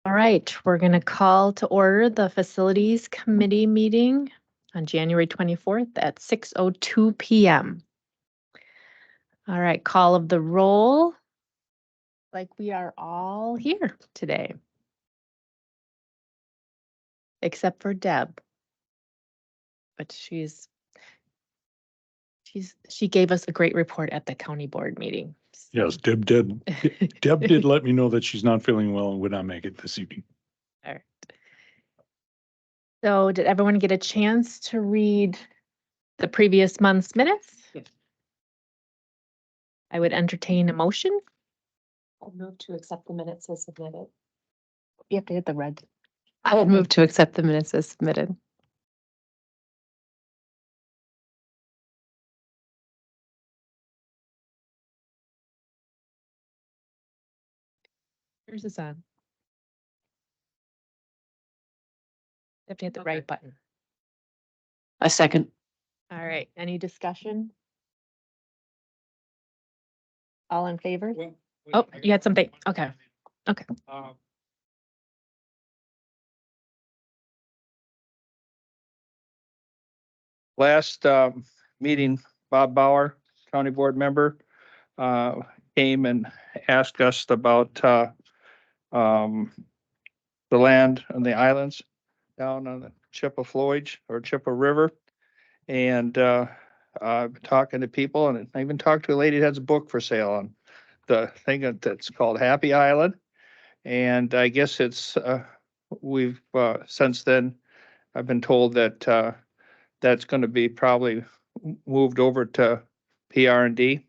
All right, we're going to call to order the Facilities Committee meeting on January 24th at 6:02 p.m. All right, call of the roll. Like we are all here today. Except for Deb. But she gave us a great report at the county board meeting. Yes, Deb did let me know that she's not feeling well and would not make it this evening. All right. So did everyone get a chance to read the previous month's minutes? Yes. I would entertain a motion. I'll move to accept the minutes as submitted. You have to hit the red. I would move to accept the minutes as submitted. Here's this on. You have to hit the right button. A second. All right, any discussion? All in favor? Oh, you had something, okay. Okay. Last meeting, Bob Bauer, county board member, came and asked us about the land on the islands down on the Chippewa or Chippewa River. And I've been talking to people, and I even talked to a lady that has a book for sale on the thing that's called Happy Island. And I guess it's we've since then I've been told that that's going to be probably moved over to PR&D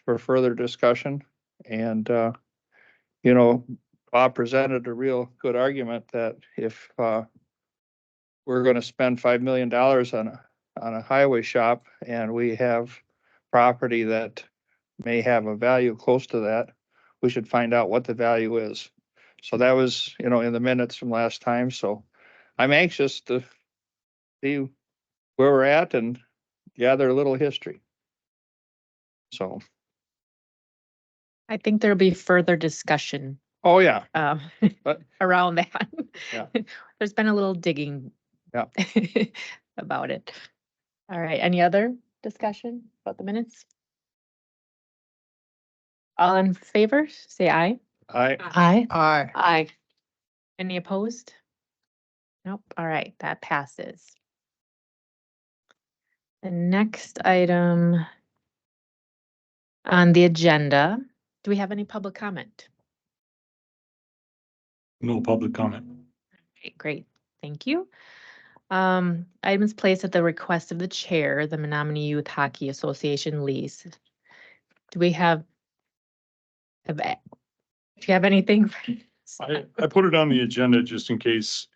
for further discussion. And Bob presented a real good argument that if we're going to spend $5 million on a highway shop, and we have property that may have a value close to that, we should find out what the value is. So that was, in the minutes from last time. So I'm anxious to see where we're at and gather a little history. So, I think there'll be further discussion oh yeah, But- around that. Yeah. There's been a little digging. Yeah. About it. All right, any other discussion about the minutes? All in favor, say aye. Aye. Aye. Any opposed? Nope, all right, that passes. The next item on the agenda, do we have any public comment? No public comment. Okay, great, thank you. Items placed at the request of the chair, the Menominee Youth Hockey Association lease. Do we have, do you have anything? I put it on the agenda just in case,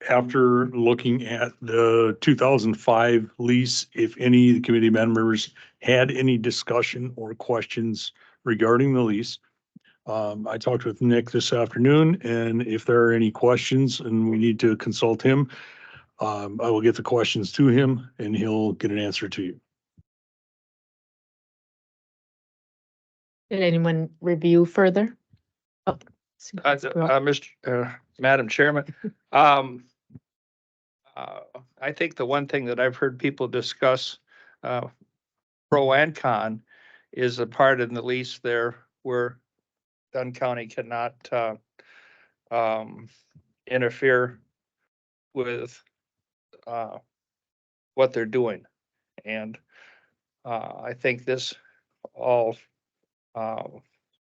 after looking at the 2005 lease, if any of the committee members had any discussion or questions regarding the lease. I talked with Nick this afternoon, and if there are any questions and we need to consult him, I will get the questions to him and he'll get an answer to you. Did anyone review further? Oh, Madam Chairman, I think the one thing that I've heard people discuss, pro and con, is a part in the lease there where Dunn County cannot interfere with what they're doing. And I think this all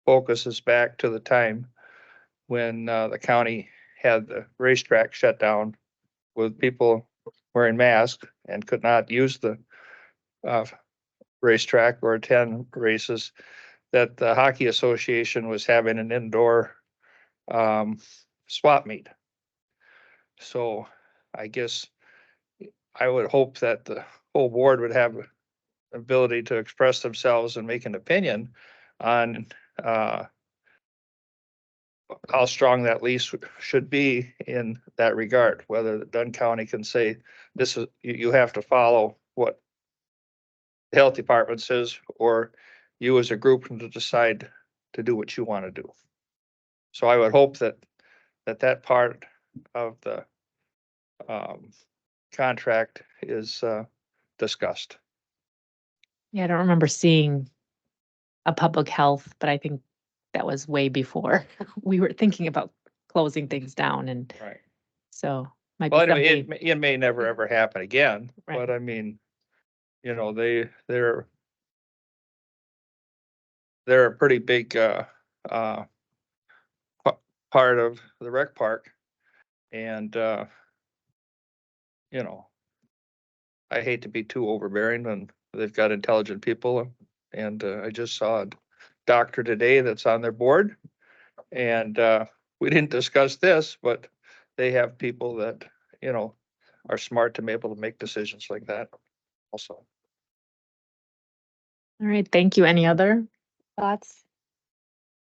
focuses back to the time when the county had the racetrack shut down with people wearing masks and could not use the racetrack or attend races, that the Hockey Association was having an indoor swap meet. So I guess I would hope that the whole board would have the ability to express themselves and make an opinion on how strong that lease should be in that regard, whether the Dunn County can say, this is, you have to follow what the health department says, or you as a group to decide to do what you want to do. So I would hope that that part of the contract is discussed. Yeah, I don't remember seeing a public health, but I think that was way before we were thinking about closing things down, and Right. so might be Well, anyway, something. it may never ever happen again, Right. but I mean, you know, they're a pretty big uh part of the rec park, and you know, I hate to be too overbearing, and they've got intelligent people, and I just saw a doctor today that's on their board, and we didn't discuss this, but they have people that, you know, are smart to be able to make decisions like that also. All right, thank you. Any other thoughts?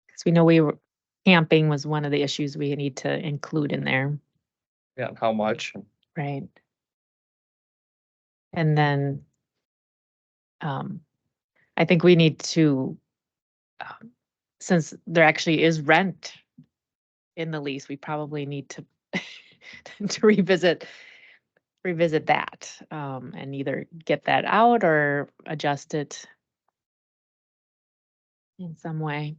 Because we know camping was one of the issues we need to include in there, Yeah, and how much? right? And then um, I think we need to, since there actually is rent in the lease, we probably need to to revisit that, and either get that out or adjust it in some way.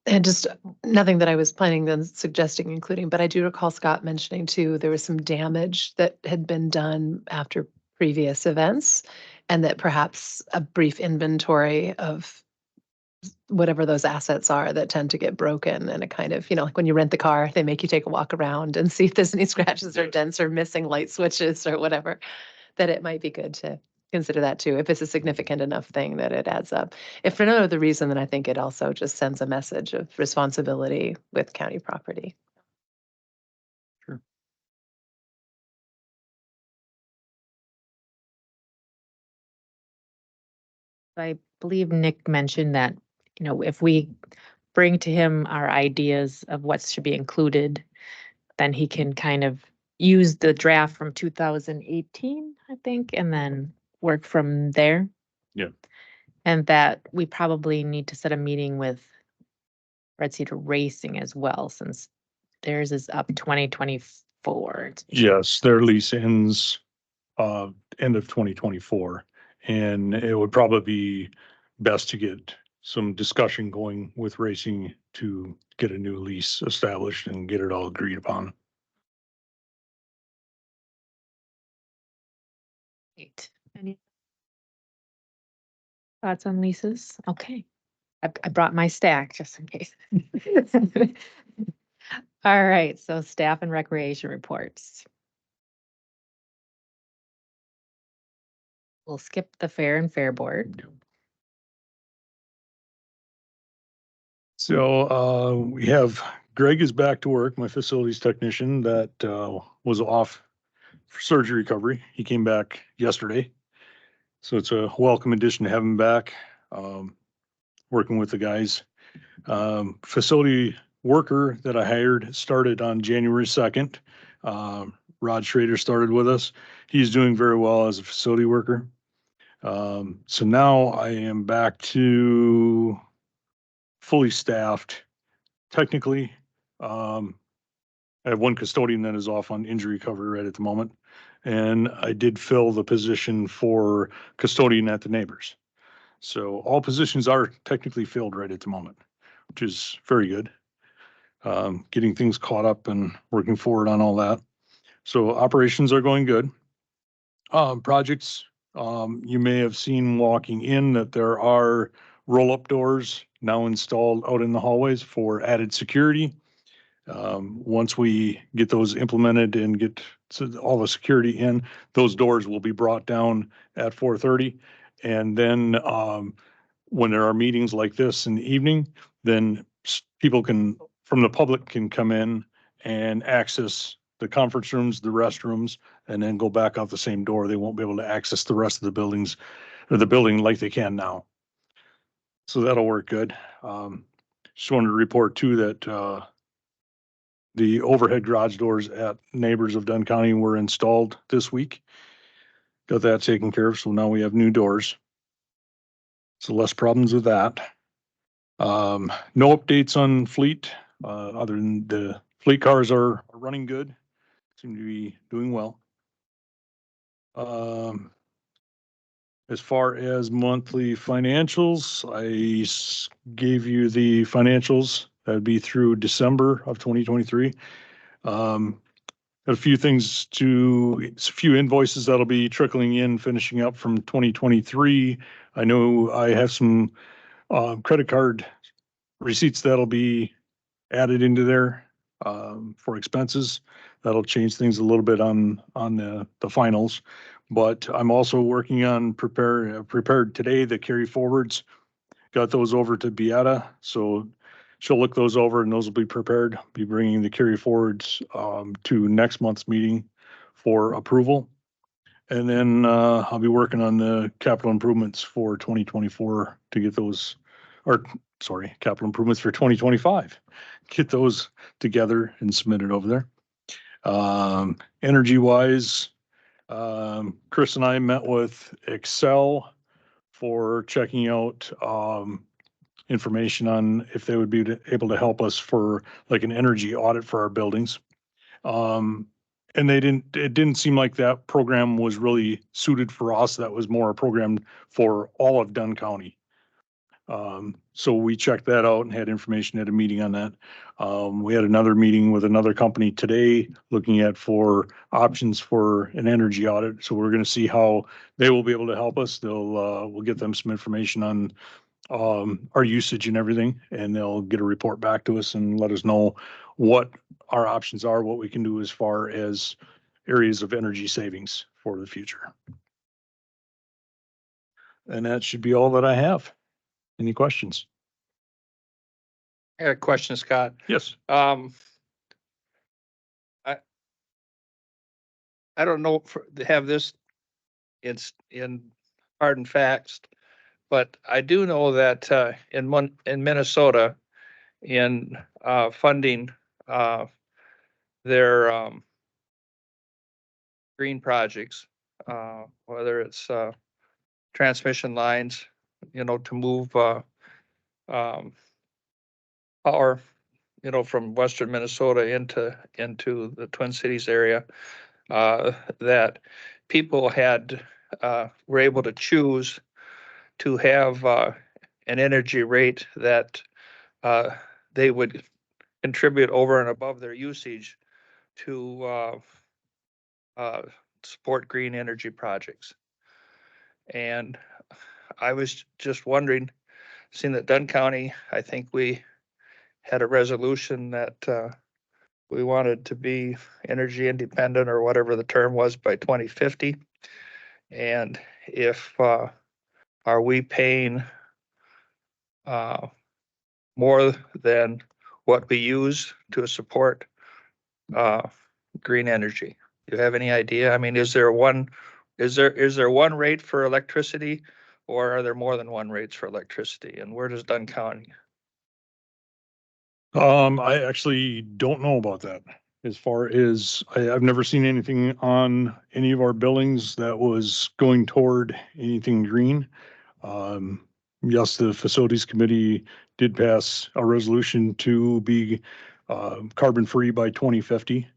And just nothing that I was planning on suggesting including, but I do recall Scott mentioning too, there was some damage that had been done after previous events, and that perhaps a brief inventory of whatever those assets are that tend to get broken, and a kind of, you know, like when you rent the car, they make you take a walk around and see if there's any scratches or Yes. dents or missing light switches or whatever, that it might be good to consider that too, if it's a significant enough thing that it adds up. If for no other reason, then I think it also just sends a message of responsibility with county property. Sure. I believe Nick mentioned that, you know, if we bring to him our ideas of what should be included, then he can kind of use the draft from 2018, I think, and then work from there. Yeah. And that we probably need to set a meeting with Red Cedar Racing as well, since theirs is up 2024. Yes, their lease ends end of 2024. And it would probably be best to get some discussion going with racing to get a new lease established and get it all agreed upon. Great. Any thoughts on leases? Okay. I brought my stack just in case. All right, so staff and recreation reports. We'll skip the fair and fair board. So we have Greg is back to work, my facilities technician that was off for surgery recovery. He came back yesterday. So it's a welcome addition to have him back, working with the guys. Facility worker that I hired started on January 2nd. Rod Schrader started with us. He's doing very well as a facility worker. So now I am back to fully staffed. Technically, I have one custodian that is off on injury recovery right at the moment. And I did fill the position for custodian at the neighbors. So all positions are technically filled right at the moment, which is very good. Getting things caught up and working forward on all that. So operations are going good. Projects, you may have seen walking in that there are roll-up doors now installed out in the hallways for added security. Once we get those implemented and get all the security in, those doors will be brought down at 4:30. And then when there are meetings like this in the evening, then people from the public can come in and access the conference rooms, the restrooms, and then go back out the same door. They won't be able to access the rest of the buildings or the building like they can now. So that'll work good. Just wanted to report too that the overhead garage doors at neighbors of Dunn County were installed this week. Got that taken care of. So now we have new doors. So less problems with that. No updates on fleet, other than the Fleet cars are running good, seem to be doing well. As far as monthly financials, gave you the financials. That'd be through December of 2023. A few things it's a few invoices that'll be trickling in, finishing up from 2023. I know I have some credit card receipts that'll be added into there for expenses. That'll change things a little bit on the finals. But I'm also working on prepared today the carry forwards. Got those over to Beata, so she'll look those over and those will be prepared. Be bringing the carry forwards to next month's meeting for approval. And then I'll be working on the capital improvements for 2024 to get those, or sorry, capital improvements for 2025. Get those together and submit it over there. Energy wise, Chris and I met with Excel for checking out information on if they would be able to help us for like an energy audit for our buildings. And it didn't seem like that program was really suited for us. That was more a program for all of Dunn County. So we checked that out and had information at a meeting on that. We had another meeting with another company today looking at for options for an energy audit. So we're going to see how they will be able to help us. We'll get them some information on our usage and everything, and they'll get a report back to us and let us know what our options are, what we can do as far as areas of energy savings for the future. And that should be all that I have. Any questions? I got a question, Scott. Yes. I don't know to have this in hard and facts, but I do know that in Minnesota, in funding their green projects, whether it's transmission lines, to move power, from western Minnesota into the Twin Cities area, that people were able to choose to have an energy rate that they would contribute over and above their usage to support green energy projects. And I was just wondering, seeing that Dunn County, I think we had a resolution that we wanted to be energy independent, or whatever the term was, by 2050. And if are we paying more than what we use to support green energy? Do you have any idea? I mean, is there one rate for electricity, or are there more than one rates for electricity? And where does Dunn County? I actually don't know about that. As far as I've never seen anything on any of our buildings that was going toward anything green. Yes, the facilities committee did pass a resolution to be carbon free by 2050.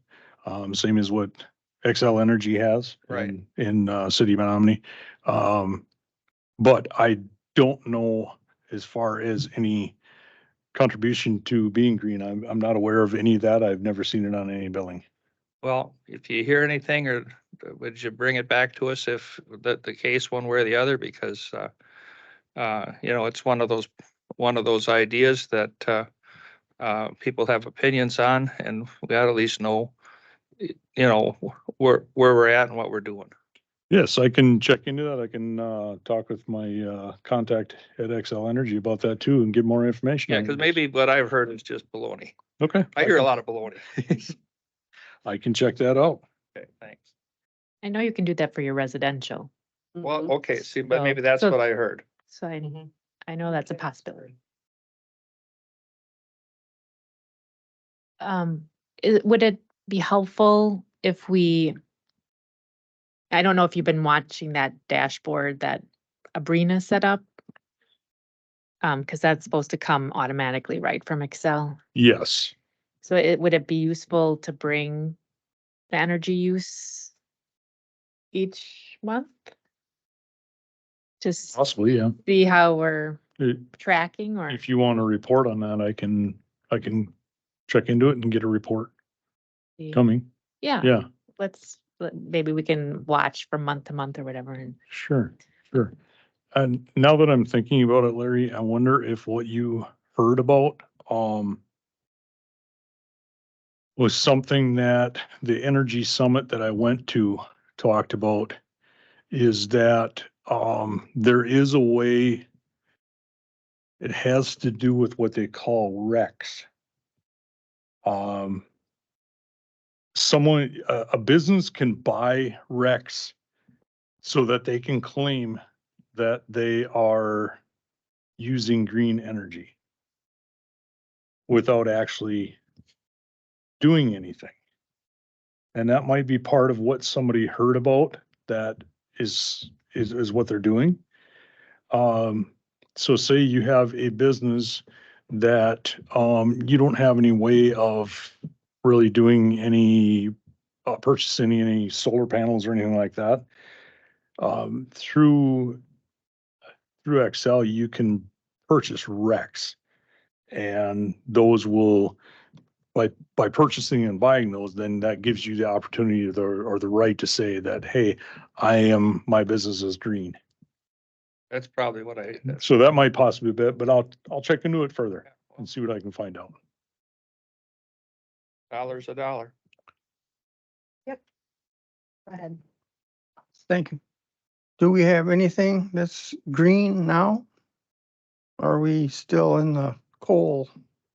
Same as what XL Energy has Right. in City of Menominee. But I don't know as far as any contribution to being green. I'm not aware of any of that. I've never seen it on any building. Well, if you hear anything, or would you bring it back to us if the case one way or the other? Because it's one of those ideas that people have opinions on, and we ought to at least know, where we're at and what we're doing. Yes, I can check into that. I can talk with my contact at XL Energy about that too and get more information. Yeah, because maybe what I've heard is just baloney. Okay. I hear a lot of baloney. I can check that out. Okay, thanks. I know you can do that for your residential. Well, okay, see, but So- maybe that's so- what I heard. So I know that's a possibility. Would it be helpful if I don't know if you've been watching that dashboard that Abrina set up? Because that's supposed to come automatically, right, from Excel? Yes. So would it be useful to bring the energy use each month? Just Possibly, yeah. see how we're Uh, tracking or? If you want a report on that, I can check into it and get a report see? coming. Yeah, Yeah, maybe we can watch from month to month or whatever. And sure. And now that I'm thinking about it, Larry, I wonder if what you heard about, was something that the energy summit that I went to talked about, is that, there is a way. It has to do with what they call RECs. Um, a business can buy RECs so that they can claim that they are using green energy without actually doing anything. And that might be part of what somebody heard about that is what they're doing. So say you have a business that, you don't have any way of really doing any, purchasing any solar panels or anything like that. Through Excel, you can purchase RECs, and those will, by purchasing and buying those, then that gives you the opportunity or the right to say that, hey, my business is green. That's probably what So that might possibly be, but I'll check into it further and see what I can find out. $1 a dollar. Go ahead. Thank you. Do we have anything that's green now? Are we still in the coal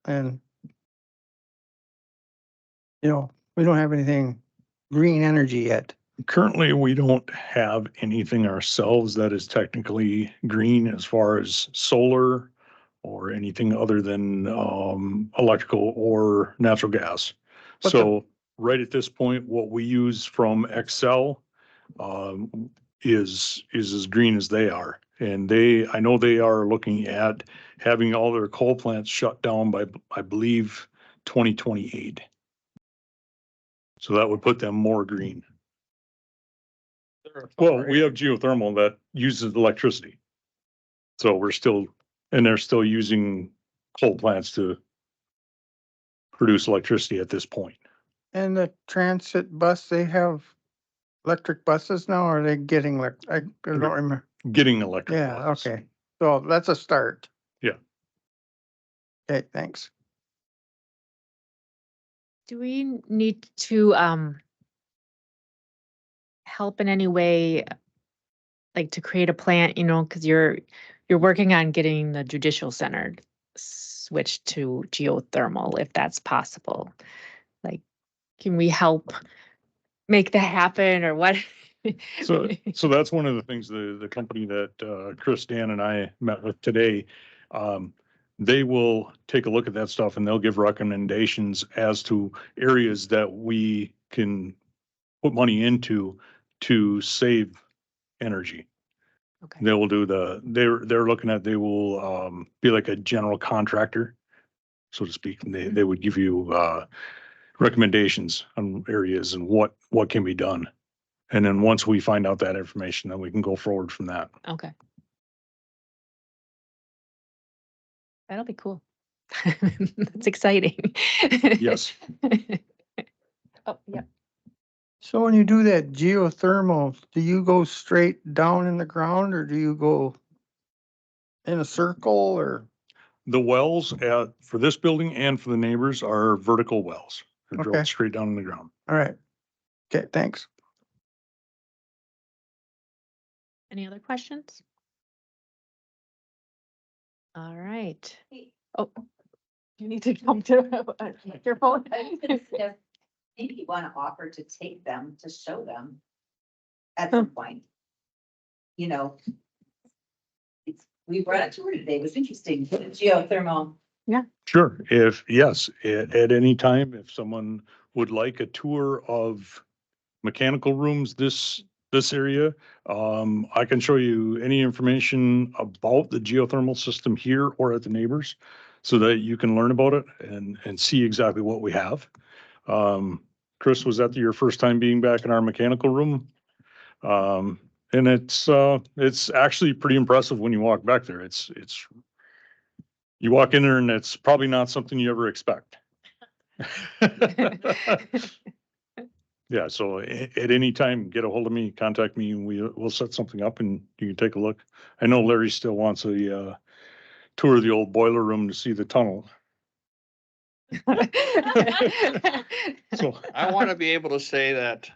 and, we don't have anything green energy yet? Currently, we don't have anything ourselves that is technically green as far as solar or anything other than, electrical or natural gas. But the- So right at this point, what we use from Excel, is as green as they are. And I know they are looking at having all their coal plants shut down by, I believe, 2028. So that would put them more green. Well, we have geothermal that uses electricity. So they're still using coal plants to produce electricity at this point. And the transit bus, they have electric buses now, or are they getting, I don't remember. Getting electric. Yeah, buses. okay. So that's a start. Yeah. Okay, thanks. Do we need to help in any way, like to create a plan, because you're working on getting the judicial center switched to geothermal, if that's possible? Like, can we help make that happen or what? So that's one of the things, the company that, Chris, Dan and I met with today, they will take a look at that stuff and they'll give recommendations as to areas that we can put money into to save energy. Okay. They will do they're looking at, they will, be like a general contractor, so to speak. And they would give you, recommendations on areas and what can be done. And then once we find out that information, then we can go forward from that. Okay. That'll be cool. That's exciting. Yes. Oh, yeah. So when you do that geothermal, do you go straight down in the ground or do you go in a circle or? The wells for this building and for the neighbors are vertical wells. They're drilled Okay. straight down in the ground. All right. Okay, thanks. Any other questions? All right. Oh, you need to come to a microphone. Maybe you want to offer to take them, to show them at some point. We brought it to her today. It was interesting. Geothermal. Sure. Yes, at any time, if someone would like a tour of mechanical rooms, this area, I can show you any information about the geothermal system here or at the neighbors. so that you can learn about it and see exactly what we have. Chris, was that your first time being back in our mechanical room? And it's actually pretty impressive when you walk back there. You walk in there and it's probably not something you ever expect. Yeah, so at any time, get a hold of me, contact me, and we'll set something up and you can take a look. I know Larry still wants a tour of the old boiler room to see the tunnel. So, I want to be able to say that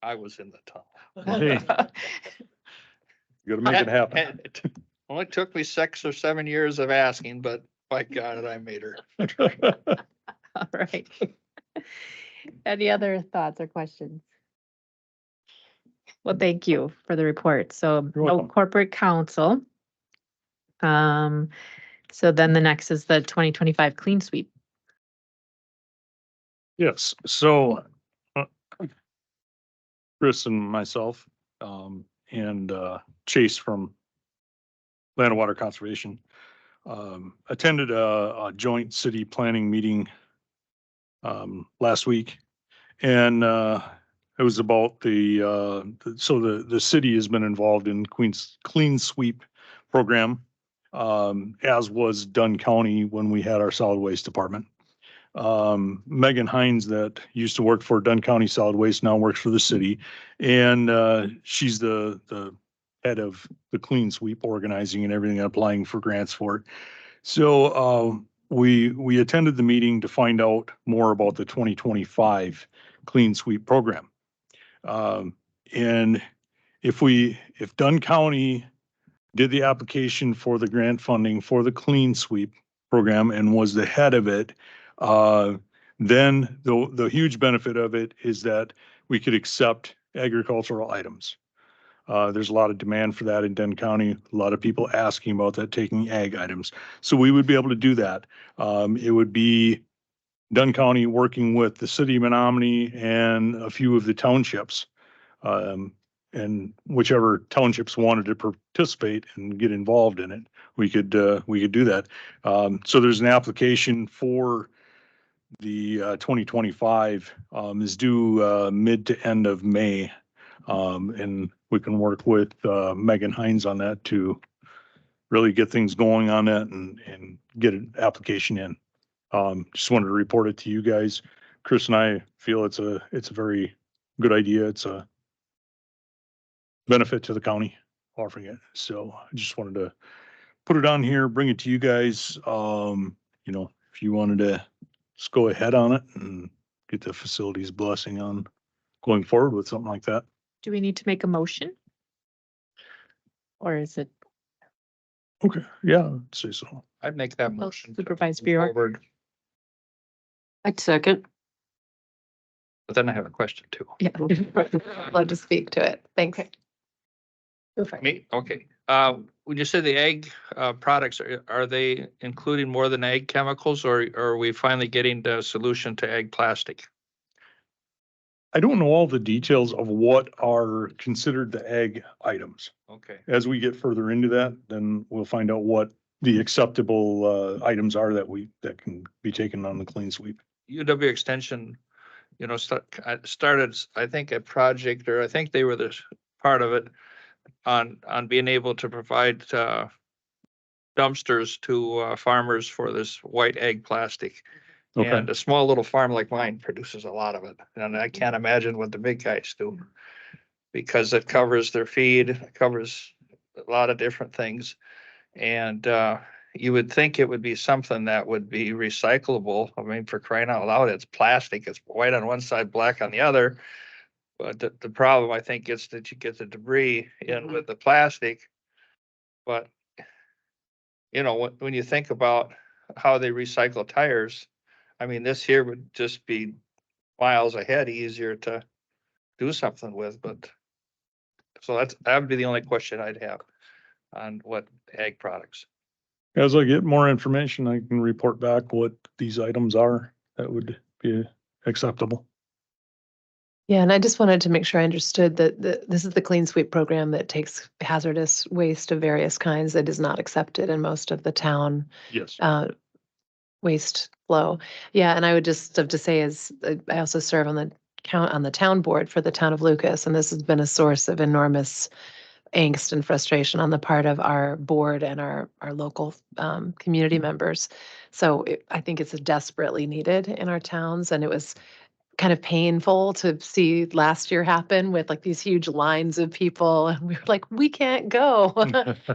I was in the tunnel. hey, you gotta make it happen. And it only took me 6 or 7 years of asking, but by God, I made her. All right. Any other thoughts or questions? Well, thank you for the report. So You're no welcome. corporate council. So then the next is the 2025 clean sweep. Yes, so Chris and myself, and Chase from Land and Water Conservation, attended a joint city planning meeting last week. And it was about the city has been involved in Queen's Clean Sweep program, as was Dunn County when we had our solid waste department. Megan Hines, that used to work for Dunn County Solid Waste, now works for the city. And she's the head of the Clean Sweep organizing and everything, and applying for grants for it. So we attended the meeting to find out more about the 2025 Clean Sweep program. And if Dunn County did the application for the grant funding for the Clean Sweep program and was the head of it, then the huge benefit of it is that we could accept agricultural items. There's a lot of demand for that in Dunn County. A lot of people asking about that, taking ag items. So we would be able to do that. It would be Dunn County working with the city of Menominee and a few of the townships. And whichever townships wanted to participate and get involved in it, we could do that. So there's an application for the 2025 is due mid to end of May. And we can work with Megan Hines on that to really get things going on that and get an application in. Just wanted to report it to you guys. Chris and I feel it's a very good idea. It's a benefit to the county offering it. So I just wanted to put it on here, bring it to you guys. If you wanted to just go ahead on it and get the facility's blessing on going forward with something like that. Do we need to make a motion? Or is it Okay, yeah, I'd say so. I'd make that motion. to Supervisor move Bjork? forward. I'd second. But then I have a question too. Yeah. Love to speak to it. Thanks. Go for it. Me, okay. When you say the ag products, are they including more than ag chemicals, or are we finally getting the solution to ag plastic? I don't know all the details of what are considered the ag items. Okay. As we get further into that, then we'll find out what the acceptable items are that can be taken on the clean sweep. UW Extension, started, I think, a project, or I think they were the part of it on being able to provide dumpsters to farmers for this white egg plastic. Okay. And a small little farm like mine produces a lot of it. And I can't imagine what the big guys do, because it covers their feed, it covers a lot of different things. And you would think it would be something that would be recyclable. I mean, for crying out loud, it's plastic. It's white on one side, black on the other. But the problem, I think, is that you get the debris in with the plastic. But, when you think about how they recycle tires, I mean, this here would just be miles ahead, easier to do something with. But so that would be the only question I'd have on what ag products. As I get more information, I can report back what these items are that would be acceptable. Yeah, and I just wanted to make sure I understood that this is the Clean Sweep program that takes hazardous waste of various kinds that is not accepted in most of the town Yes. waste flow. Yeah, and I would just have to say is I also serve on the town board for the town of Lucas, and this has been a source of enormous angst and frustration on the part of our board and our local community members. So I think it's desperately needed in our towns, and it was kind of painful to see last year happen with like these huge lines of people, and we were like, we can't go.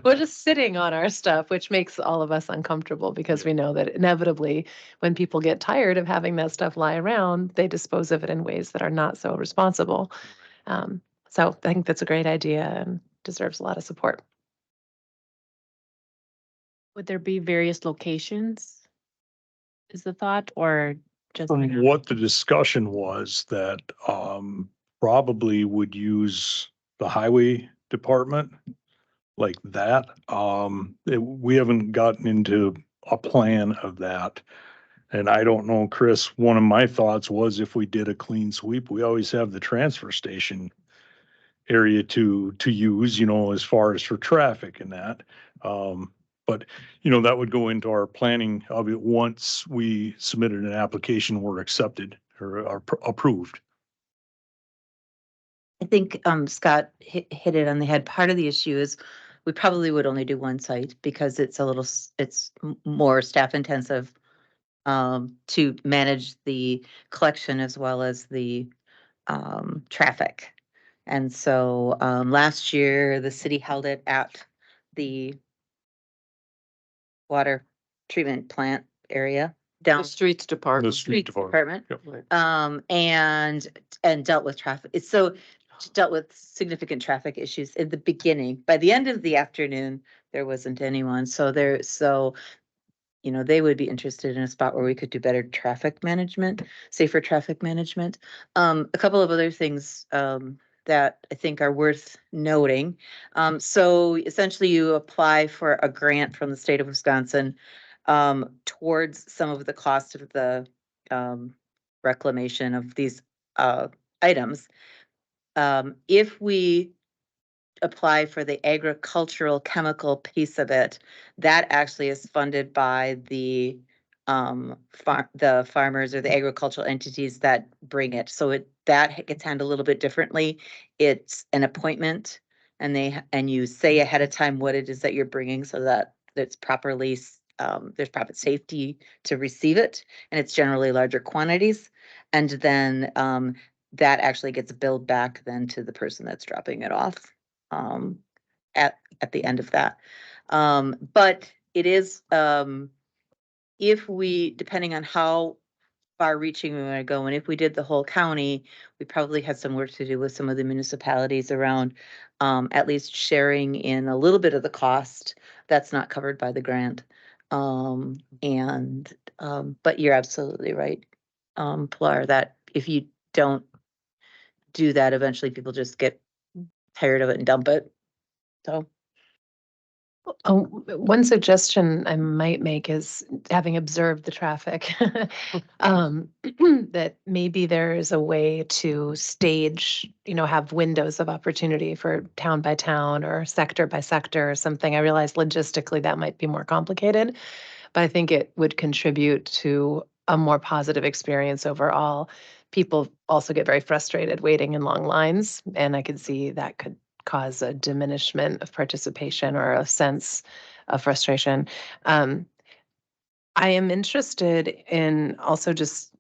We're just sitting on our stuff, which makes all of us uncomfortable because we know that inevitably when people get tired of having that stuff lie around, they dispose of it in ways that are not so responsible. Um, so I think that's a great idea and deserves a lot of support. Would there be various locations? Is the thought, or just? From what the discussion was that, probably would use the highway department like that. We haven't gotten into a plan of that. And I don't know, Chris, one of my thoughts was if we did a clean sweep, we always have the transfer station area to use, as far as for traffic and that. But, that would go into our planning of it once we submitted an application, were accepted or are approved. I think Scott hit it on the head. Part of the issue is we probably would only do one site because it's it's more staff intensive to manage the collection as well as the traffic. And so last year, the city held it at the water treatment plant area down. The streets The department. street Streets department, Yep. and dealt with traffic. So dealt with significant traffic issues in the beginning. By the end of the afternoon, there wasn't anyone. So they would be interested in a spot where we could do better traffic management, safer traffic management. A couple of other things that I think are worth noting. So essentially you apply for a grant from the state of Wisconsin towards some of the cost of the reclamation of these items. If we apply for the agricultural chemical piece of it, that actually is funded by the farmers or the agricultural entities that bring it. So that gets handled a little bit differently. It's an appointment, and you say ahead of time what it is that you're bringing, so that it's properly there's proper safety to receive it, and it's generally larger quantities, and then that actually gets billed back then to the person that's dropping it off um, at the end of that. But it is, if we, depending on how far reaching we want to go, and if we did the whole county, we probably had some work to do with some of the municipalities around at least sharing in a little bit of the cost that's not covered by the grant. But you're absolutely right, Pilar, that if you don't do that, eventually people just get tired of it and dump it. So. Oh, one suggestion I might make is, having observed the traffic, that maybe there is a way to stage, have windows of opportunity for town by town or sector by sector or something. I realize logistically that might be more complicated, but I think it would contribute to a more positive experience overall. People also get very frustrated waiting in long lines, and I could see that could cause a diminishment of participation or a sense of frustration. I am interested in also just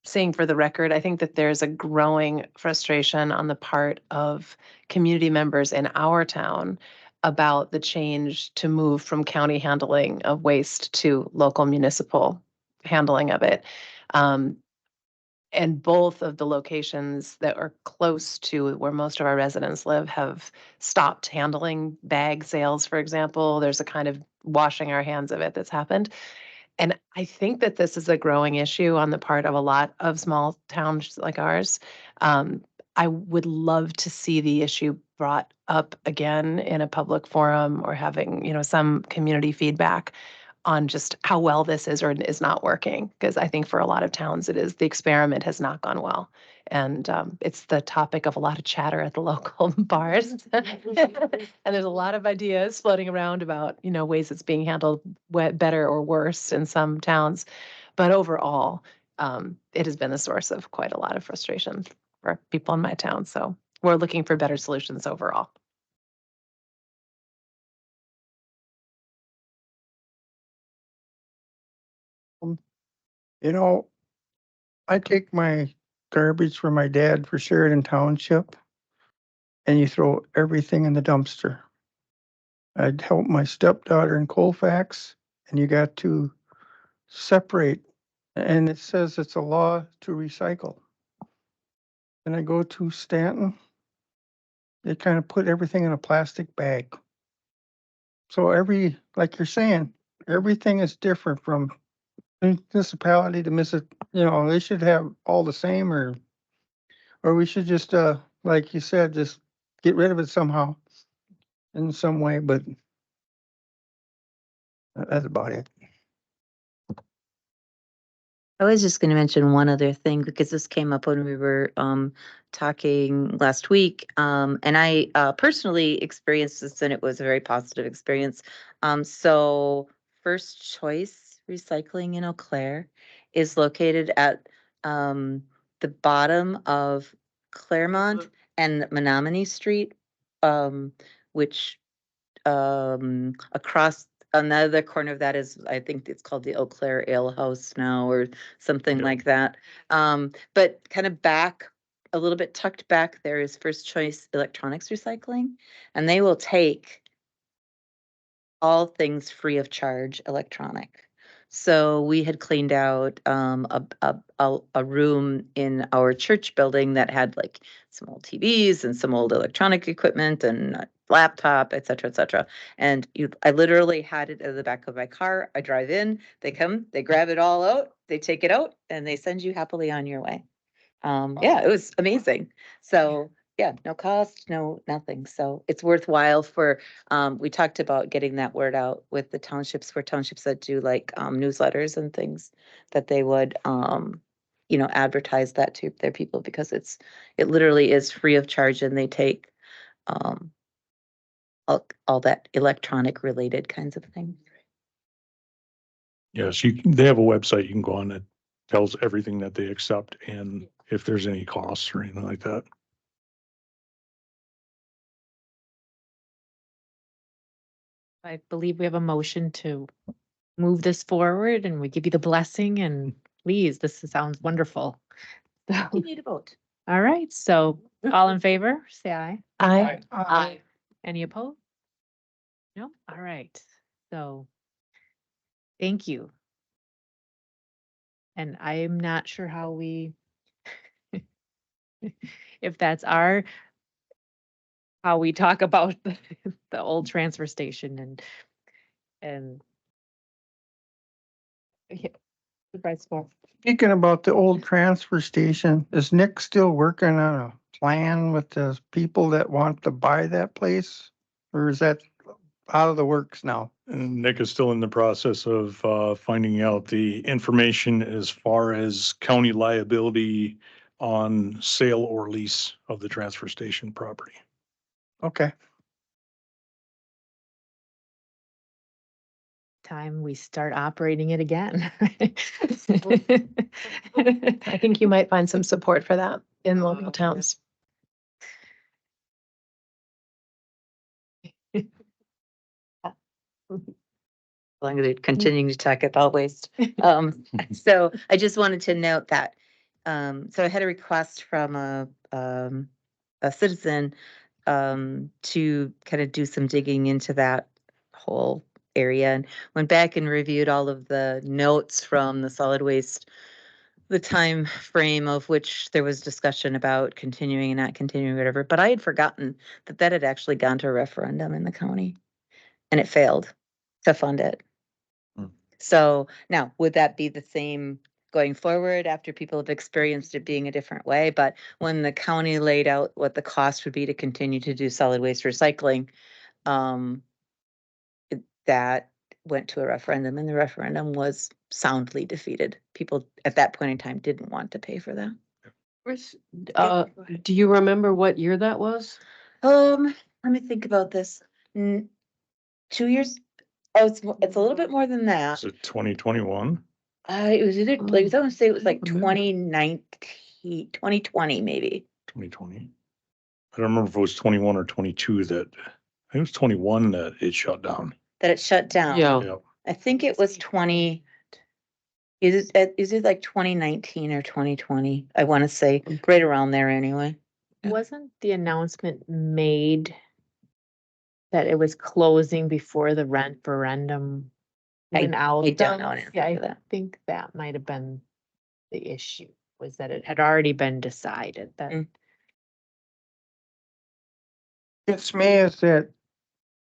saying for the record, I think that there's a growing frustration on the part of community members in our town about the change to move from county handling of waste to local municipal handling of it. And both of the locations that are close to where most of our residents live have stopped handling bag sales, for example. There's a kind of washing our hands of it that's happened. And I think that this is a growing issue on the part of a lot of small towns like ours. I would love to see the issue brought up again in a public forum or having, some community feedback on just how well this is or is not working. Because I think for a lot of towns, it is, the experiment has not gone well. And it's the topic of a lot of chatter at the local bars. And there's a lot of ideas floating around about, ways it's being handled better or worse in some towns. But overall, it has been a source of quite a lot of frustration for people in my town. So we're looking for better solutions overall. You know, I take my garbage from my dad for Sheridan Township and you throw everything in the dumpster. I'd help my stepdaughter in Colfax and you got to separate. And it says it's a law to recycle. And I go to Stanton, they kind of put everything in a plastic bag. So like you're saying, everything is different from municipality to they should have all the same or we should just, like you said, just get rid of it somehow in some way, but that's about it. I was just gonna mention one other thing because this came up when we were talking last week. And I personally experienced this and it was a very positive experience. So First Choice Recycling in Eau Claire is located at the bottom of Claremont and Menominee Street, which across another corner of that is, I think it's called the Eau Claire Ale House now or something Yeah. like that. But kind of back, a little bit tucked back there is First Choice Electronics Recycling, and they will take all things free of charge electronic. So we had cleaned out a room in our church building that had like some old TVs and some old electronic equipment and a laptop, et cetera, et cetera. And I literally had it in the back of my car. I drive in, they come, they grab it all out, they take it out, and they send you happily on your way. Yeah, it was amazing. So yeah, no cost, no nothing. So it's worthwhile for, we talked about getting that word out with the townships, for townships that do like newsletters and things, that they would advertise that to their people, because it literally is free of charge, and they take all that electronic related kinds of things. Yes, they have a website you can go on that tells everything that they accept and if there's any costs or anything like that. I believe we have a motion to move this forward and we give you the blessing and please, this sounds wonderful. So, You need a vote. all right, so all in favor, say aye. Aye. Any opposed? No, all right, so thank you. And I'm not sure how if that's how we talk about the old transfer station and yeah, Supervisor Moore. Speaking about the old transfer station, is Nick still working on a plan with the people that want to buy that place? Or is that out of the works now? And Nick is still in the process of finding out the information as far as county liability on sale or lease of the transfer station property. Okay. Time we start operating it again. I think you might find some support for that in local towns. Long as they're continuing to talk about waste. So I just wanted to note that, so I had a request from a citizen, to kind of do some digging into that whole area, and went back and reviewed all of the notes from the solid waste, the time frame of which there was discussion about continuing and not continuing, whatever, but I had forgotten that had actually gone to a referendum in the county and it failed to fund it. So now, would that be the same going forward after people have experienced it being a different way? But when the county laid out what the cost would be to continue to do solid waste recycling, that went to a referendum, and the referendum was soundly defeated. People at that point in time didn't want to pay for that. Chris, go ahead. do you remember what year that was? Let me think about this. 2 years? Oh, it's a little bit more than that. Is it 2021? It was either, like, I was gonna say it was like remember. 2019, 2020, maybe. 2020. I don't remember if it was 21 or 22 that, I think it was 21 that it shut down. That it shut down. Yeah. Yeah. I think it was 20. Is it like 2019 or 2020? I want to say right around there anyway. Yeah. Wasn't the announcement made that it was closing before the referendum went out? I don't know though? an answer Yeah, to I that. think that might have been the issue, was that it had already been decided that. Mm. Gets me is that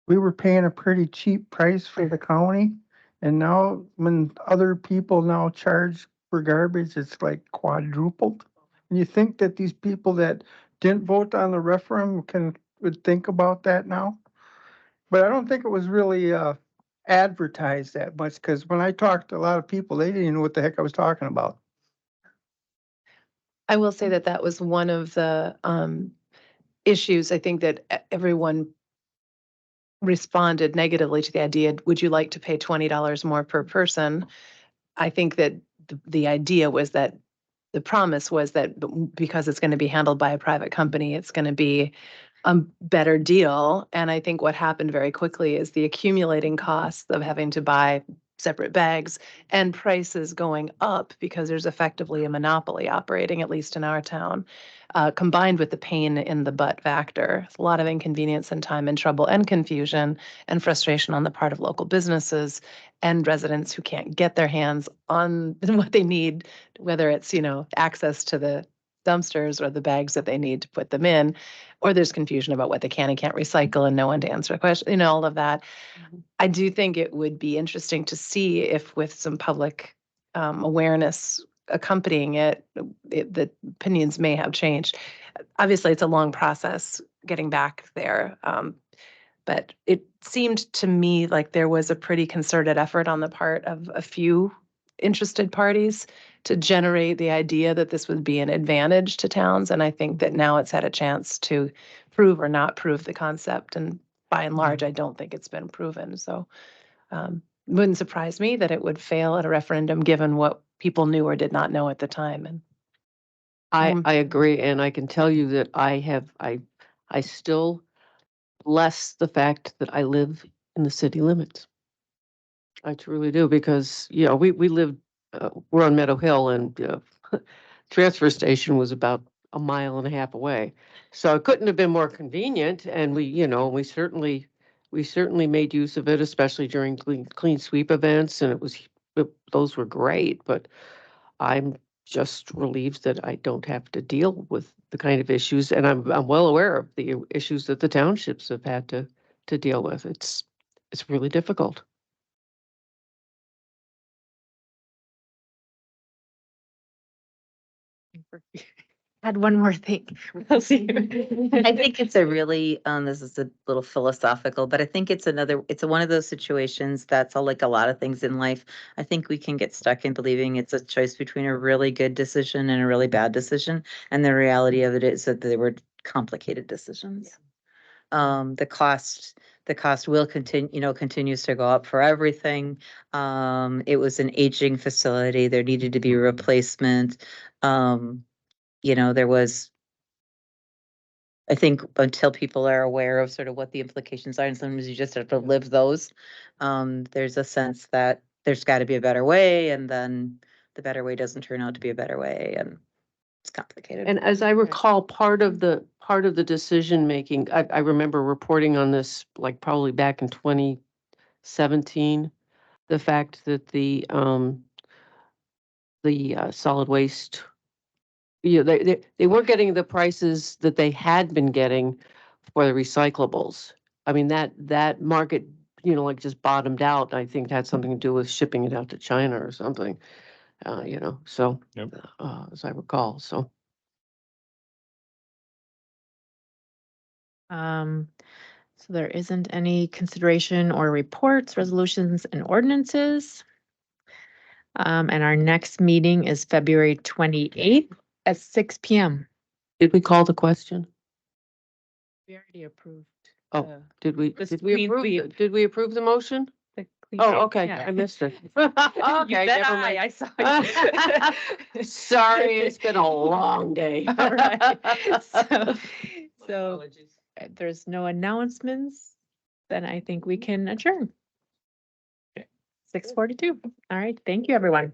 we were paying a pretty cheap price for the county. And now when other people now charge for garbage, it's like quadrupled. And you think that these people that didn't vote on the referendum would think about that now? But I don't think it was really advertised that much, because when I talked to a lot of people, they didn't even know what the heck I was talking about. I will say that that was one of the issues. I think that everyone responded negatively to the idea, would you like to pay $20 more per person? I think that the idea was that the promise was that because it's going to be handled by a private company, it's going to be a better deal. And I think what happened very quickly is the accumulating costs of having to buy separate bags and prices going up because there's effectively a monopoly operating, at least in our town, combined with the pain in the butt factor. It's a lot of inconvenience and time and trouble and confusion and frustration on the part of local businesses and residents who can't get their hands on what they need, whether it's, access to the dumpsters or the bags that they need to put them in, or there's confusion about what they can and can't recycle and no one to answer a question, all of that. I do think it would be interesting to see if with some public awareness accompanying it, the opinions may have changed. Obviously, it's a long process getting back there. But it seemed to me like there was a pretty concerted effort on the part of a few interested parties to generate the idea that this would be an advantage to towns. And I think that now it's had a chance to prove or not prove the concept. And by and large, I don't think it's been proven. So it wouldn't surprise me that it would fail at a referendum, given what people knew or did not know at the time. And I agree, and I can tell you that I still bless the fact that I live in the city limits. I truly do, because, we live, we're on Meadow Hill, and transfer station was about a mile and a half away. So it couldn't have been more convenient, and we certainly made use of it, especially during clean sweep events, and those were great, but I'm just relieved that I don't have to deal with the kind of issues, and I'm well aware of the issues that the townships have had to deal with. It's really difficult. Had one more thing. I think it's a really, this is a little philosophical, but I think it's one of those situations that's like a lot of things in life. I think we can get stuck in believing it's a choice between a really good decision and a really bad decision. And the reality of it is that they were complicated decisions. The cost will continue, continues to go up for everything. It was an aging facility. There needed to be a replacement. There was, I think, until people are aware of sort of what the implications are, and sometimes you just have to live those. There's a sense that there's got to be a better way, and then the better way doesn't turn out to be a better way, and it's complicated. And as I recall, part of the decision making, I remember reporting on this like probably back in 2017, the fact that the solid waste, they weren't getting the prices that they had been getting for the recyclables. I mean, that market, like just bottomed out. I think had something to do with shipping it out to China or something, so Yep. as I recall, so. So there isn't any consideration or reports, resolutions, and ordinances. And our next meeting is February 28th at 6 p.m. Did we call the question? We already approved. Oh, did we we- did we approve the motion? Oh, okay, I missed it. Okay, never mind. I saw you. Sorry, it's been a long day. All right. So there's no announcements, then I think we can adjourn. 6:42. All right, thank you, everyone.